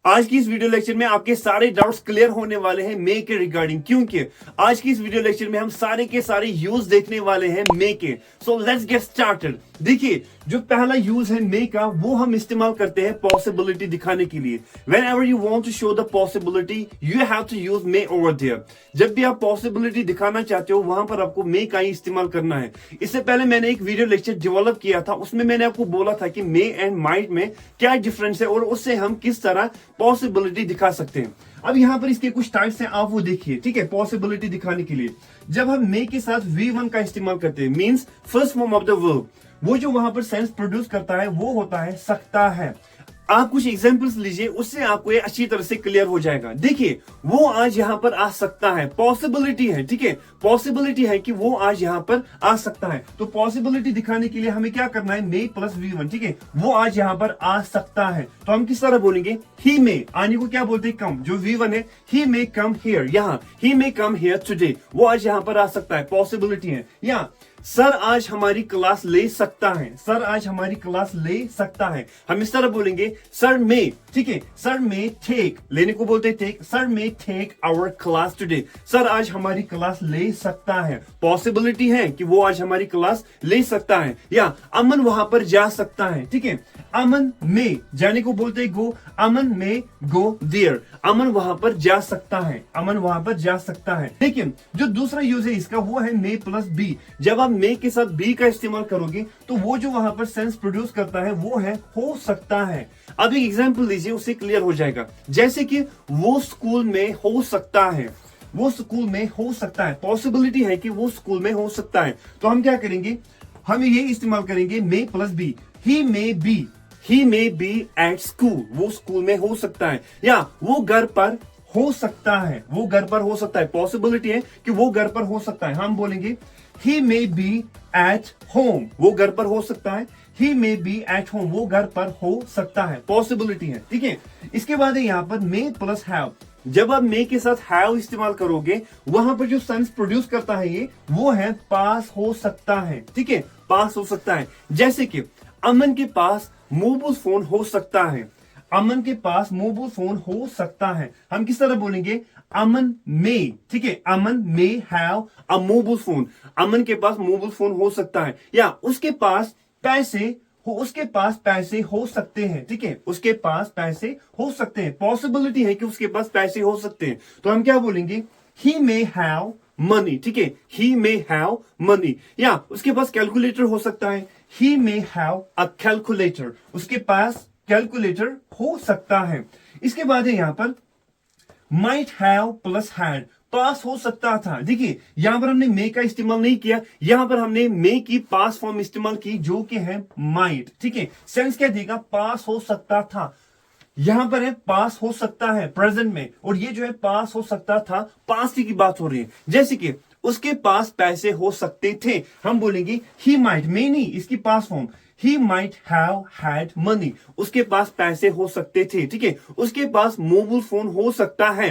आज की इस वीडियो लेक्चर में आपके सारे डाउट्स क्लियर होने वाले हैं मे के रिगार्डिंग, क्योंकि आज की इस वीडियो लेक्चर में हम सारे के सारे यूज देखने वाले हैं मे के। So let's get started. देखिए, जो पहला यूज है मे का, वो हम इस्तेमाल करते हैं पॉसिबिलिटी दिखाने के लिए। Whenever you want to show the possibility you have to use may over there. जब भी आप पॉसिबिलिटी दिखाना चाहते हो वहां पर आपको मे का ही इस्तेमाल करना है। इससे पहले मैंने एक वीडियो लेक्चर डेवलप किया था, उसमें मैंने आपको बोला था कि मे एंड माइट में क्या डिफरेंस है और उससे हम किस तरह पॉसिबिलिटी दिखा सकते हैं। अब यहाँ पर इसके कुछ टाइप्स हैं, आप वो देखिए। ठीक है, पॉसिबिलिटी दिखाने के लिए जब हम मे के साथ V1 का इस्तेमाल करते हैं, means first form of the verb, वो जो वहां पर सेंस प्रोड्यूस करता है वो होता है सकता है। आप कुछ एग्जांपल्स लीजिए, उससे आपको ये अच्छी तरह से क्लियर हो जाएगा। देखिए, वो आज यहाँ पर आ सकता है, पॉसिबिलिटी है। ठीक है, पॉसिबिलिटी है कि वो आज यहाँ पर आ सकता है। तो पॉसिबिलिटी दिखाने के लिए हमें क्या करना है, मे प्लस V1। ठीक है, वो आज यहाँ पर आ सकता है, तो हम किस तरह बोलेंगे, ही मे। आने को क्या बोलते हैं, कम। जो V1 है, ही मे कम हियर, यहाँ ही मे कम हियर टुडे, वो आज यहाँ पर आ सकता है, पॉसिबिलिटी है। या सर आज हमारी क्लास ले सकता है, सर आज हमारी क्लास ले सकता है, हम इस तरह बोलेंगे सर मे। ठीक है, सर मे टेक, लेने को बोलते हैं take, sir may take our class today, sir आज हमारी क्लास ले सकता है, पॉसिबिलिटी है कि वो आज हमारी क्लास ले सकता है। या अमन वहां पर जा सकता है। ठीक है, अमन मे, जाने को बोलते हैं गो, अमन मे गो देयर, अमन वहां पर जा सकता है, अमन वहां पर जा सकता है। लेकिन जो दूसरा यूज है इसका, वो है मे प्लस बी। जब आप मे के साथ बी का इस्तेमाल करोगे तो वो जो वहां पर सेंस प्रोड्यूस करता है वो है हो सकता है। अब एक एग्जांपल लीजिए, उससे क्लियर हो जाएगा। जैसे कि वो स्कूल में हो सकता है, वो स्कूल में हो सकता है, पॉसिबिलिटी है कि वो स्कूल में हो सकता है। तो हम क्या करेंगे, हम ये इस्तेमाल करेंगे may plus be, he may be, he may be at school, वो स्कूल में हो सकता है। या वो घर पर हो सकता है, वो घर पर हो सकता है, पॉसिबिलिटी है कि वो घर पर हो सकता है, हम बोलेंगे he may be at home, वो घर पर हो सकता है, he may be at home, वो घर पर हो सकता है, पॉसिबिलिटी है। ठीक है, इसके बाद है यहाँ पर may प्लस have। जब आप may के साथ have इस्तेमाल करोगे, वहां पर जो सेंस प्रोड्यूस करता है ये, वो है पास हो सकता है। ठीक है, पास हो सकता है। जैसे कि अमन के पास मोबाइल फोन हो सकता है, अमन के पास मोबाइल फोन हो सकता है, हम किस तरह बोलेंगे, अमन में। ठीक है, Aman may have a mobile phone, Aman के पास मोबाइल फोन हो सकता है। या उसके पास पैसे हो, उसके पास पैसे हो सकते हैं। ठीक है, उसके पास पैसे हो सकते हैं, पॉसिबिलिटी है कि उसके पास पैसे हो सकते हैं। तो हम क्या बोलेंगे, ही मे हैव मनी। ठीक है, ही मे हैव मनी। या उसके पास कैलकुलेटर हो सकता है, ही मे हैव अ कैलकुलेटर, उसके पास कैलकुलेटर हो सकता है। इसके बाद है यहाँ पर might have प्लस had, पास हो सकता था। देखिए, यहां पर हमने मे का इस्तेमाल नहीं किया, यहां पर हमने मे की पास फॉर्म इस्तेमाल की, जो कि है might। ठीक है, सेंस क्या देगा, पास हो सकता था। यहां पर है पास हो सकता है प्रेजेंट में, और ये जो है पास हो सकता था, पास की बात हो रही है। जैसे कि उसके पास पैसे हो सकते थे, हम बोलेंगे ही माइट, मे नहीं, इसकी past form, he might have had money, उसके पास पैसे हो सकते थे। ठीक है, उसके पास मोबाइल फोन हो सकता है,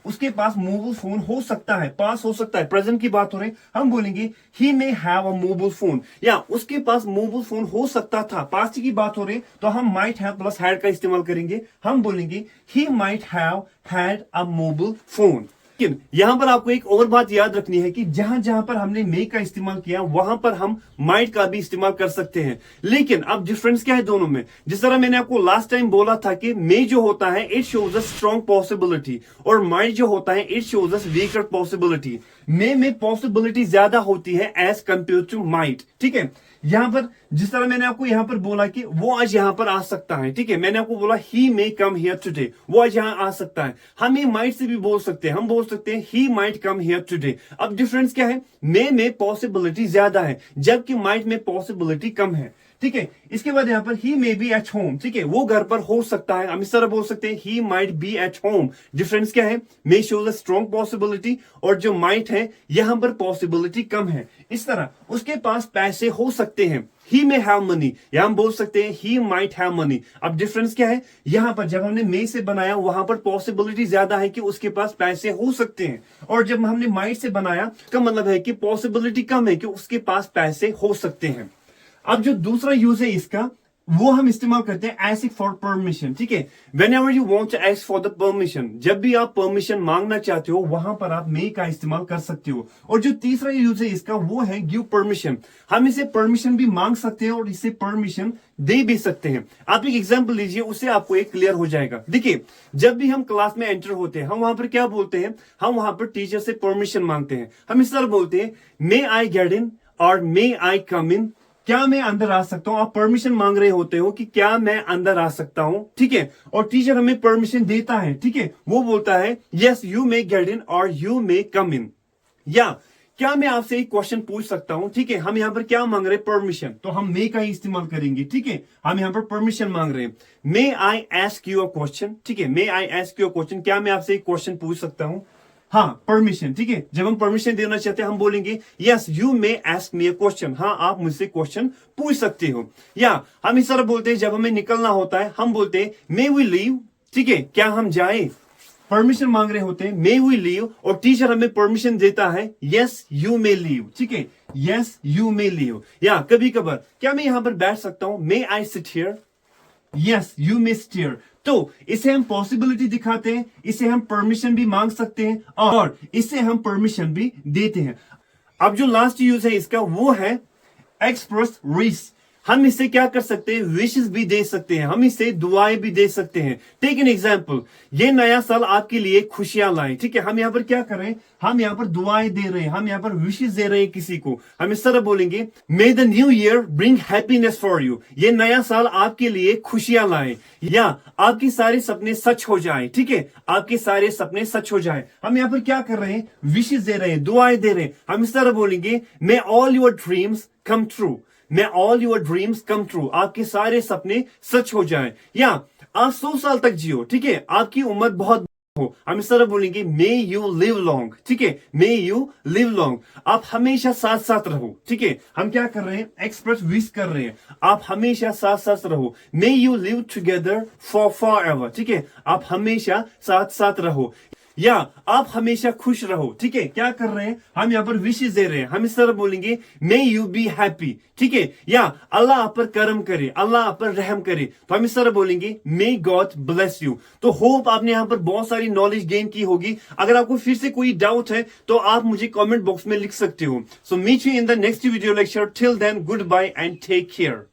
उसके पास मोबाइल फोन हो सकता है, पास हो सकता है, प्रेजेंट की बात हो रही है, हम बोलेंगे he may have a mobile phone. या उसके पास मोबाइल फोन हो सकता था, पास्ट की बात हो रही है, तो हम माइट हैव प्लस हैड का इस्तेमाल करेंगे, हम बोलेंगे ही might have had a mobile phone. लेकिन यहां पर आपको एक और बात याद रखनी है कि जहां जहां पर हमने मे का इस्तेमाल किया, वहां पर हम माइट का भी इस्तेमाल कर सकते हैं। लेकिन अब डिफरेंस क्या है दोनों में, जिस तरह मैंने आपको लास्ट टाइम बोला था कि मे जो होता है it shows a strong possibility, और माइट जो होता है it shows a weaker possibility. May में पॉसिबिलिटी ज्यादा होती है एज कंपेयर टू माइट। ठीक है, यहां पर जिस तरह मैंने आपको यहां पर बोला कि वो आज यहां पर आ सकता है। ठीक है, मैंने आपको बोला ही मे कम हियर टुडे, वो आज यहां आ सकता है। हम ये माइट से भी बोल सकते हैं, हम बोल सकते हैं he might come here today. अब डिफरेंस क्या है, मे में पॉसिबिलिटी ज्यादा है, जबकि माइट में पॉसिबिलिटी कम है। ठीक है, इसके बाद यहां पर ही मे बी एट होम। ठीक है, वो घर पर हो सकता है, हम इस तरह बोल सकते हैं he might be at home. Difference क्या है, मे शोज अ स्ट्रॉन्ग पॉसिबिलिटी, और जो माइट है यहां पर पॉसिबिलिटी कम है। इस तरह उसके पास पैसे हो सकते हैं, ही मे हैव मनी, या हम बोल सकते हैं ही माइट हैव मनी। अब डिफरेंस क्या है, यहां पर जब हमने मे से बनाया वहां पर पॉसिबिलिटी ज्यादा है कि उसके पास पैसे हो सकते हैं, और जब हमने माइट से बनाया इसका मतलब है कि पॉसिबिलिटी कम है कि उसके पास पैसे हो सकते हैं। अब जो दूसरा यूज है इसका, वो हम इस्तेमाल करते हैं आस्क फॉर परमिशन, ठीक है। Whenever you want to ask for the permission, जब भी आप परमिशन मांगना चाहते हो वहां पर आप मे का इस्तेमाल कर सकते हो। और जो तीसरा यूज है इसका वो है गिव परमिशन। हम इसे परमिशन भी मांग सकते हैं और इसे परमिशन दे भी सकते हैं। आप एक एग्जांपल लीजिए, उससे आपको एक क्लियर हो जाएगा। देखिए, जब भी हम क्लास में एंटर होते हैं हम वहां पर क्या बोलते हैं, हम वहां पर टीचर से परमिशन मांगते हैं। हम इस तरह बोलते हैं मे आई गेट इन और मे आई कम इन, क्या मैं अंदर आ सकता हूं। आप परमिशन मांग रहे होते हो कि क्या मैं अंदर आ सकता हूं, ठीक है। और टीचर हमें परमिशन देता है, ठीक है। वो बोलता है yes you may get in और यू मे कम इन, या क्या मैं आपसे एक क्वेश्चन पूछ सकता हूं, ठीक है। हम यहां पर क्या मांग रहे हैं, परमिशन, तो हम मे का ही इस्तेमाल करेंगे, ठीक है। हम यहां पर परमिशन मांग रहे हैं। May I ask you a question, ठीक है। May I ask you a question, क्या मैं आपसे एक क्वेश्चन पूछ सकता हूं। हाँ, परमिशन, ठीक है। जब हम परमिशन देना चाहते हैं हम बोलेंगे yes you may ask me a question, हाँ आप मुझसे क्वेश्चन पूछ सकते हो। या हम इस तरह बोलते हैं, जब हमें निकलना होता है हम बोलते हैं मे वी लीव, ठीक है, क्या हम जाए। परमिशन मांग रहे होते हैं मे वी लीव और टीचर हमें परमिशन देता है यस यू मे लीव, ठीक है, यस यू मे लीव। या कभी कभार क्या मैं यहां पर बैठ सकता हूं, may I sit here, yes you may sit here. तो इसे हम पॉसिबिलिटी दिखाते हैं, इसे हम परमिशन भी मांग सकते हैं और इसे हम परमिशन भी देते हैं। अब जो लास्ट यूज है इसका वो है एक्सप्रेस विश। हम इससे क्या कर सकते हैं, विशेस भी दे सकते हैं, हम इससे दुआएं भी दे सकते हैं। टेक एन एग्जांपल, ये नया साल आपके लिए खुशियां लाए, ठीक है। हम यहां पर क्या कर रहे हैं, हम यहां पर दुआएं दे रहे हैं, हम यहां पर विशेस दे रहे हैं किसी को। हम इस तरह बोलेंगे मे the new year bring happiness for you, ये नया साल आपके लिए खुशियां लाए, या आपके सारे सपने सच हो जाए, ठीक है, आपके सारे सपने सच हो जाए। हम यहां पर क्या कर रहे हैं, विशेस दे रहे हैं, दुआएं दे रहे हैं। हम इस तरह बोलेंगे may all your dreams come true, may all your dreams come true, आपके सारे सपने सच हो जाएं। या आप 100 साल तक जियो, ठीक है, आपकी उम्र बहुत हो। हम इस तरह बोलेंगे मे यू लिव लॉन्ग, ठीक है, मे यू लिव लॉन्ग, आप हमेशा साथ साथ रहो, ठीक है। हम क्या कर रहे हैं, एक्सप्रेस विश कर रहे हैं, आप हमेशा साथ साथ रहो। May you live together for ever, ठीक है, आप हमेशा साथ साथ रहो, या आप हमेशा खुश रहो, ठीक है। क्या कर रहे हैं, हम यहाँ पर विशेस दे रहे हैं। हम इस तरह बोलेंगे मे यू बी हैप्पी, ठीक है, या अल्लाह आप पर करम करे, अल्लाह आप पर रहम करे, तो हम इस तरह बोलेंगे मे गॉड ब्लेस यू। तो होप आपने यहाँ पर बहुत सारी नॉलेज गेन की होगी। अगर आपको फिर से कोई डाउट है तो आप मुझे कॉमेंट बॉक्स में लिख सकते हो। So meet you in the next video lecture. Till then good bye and take care.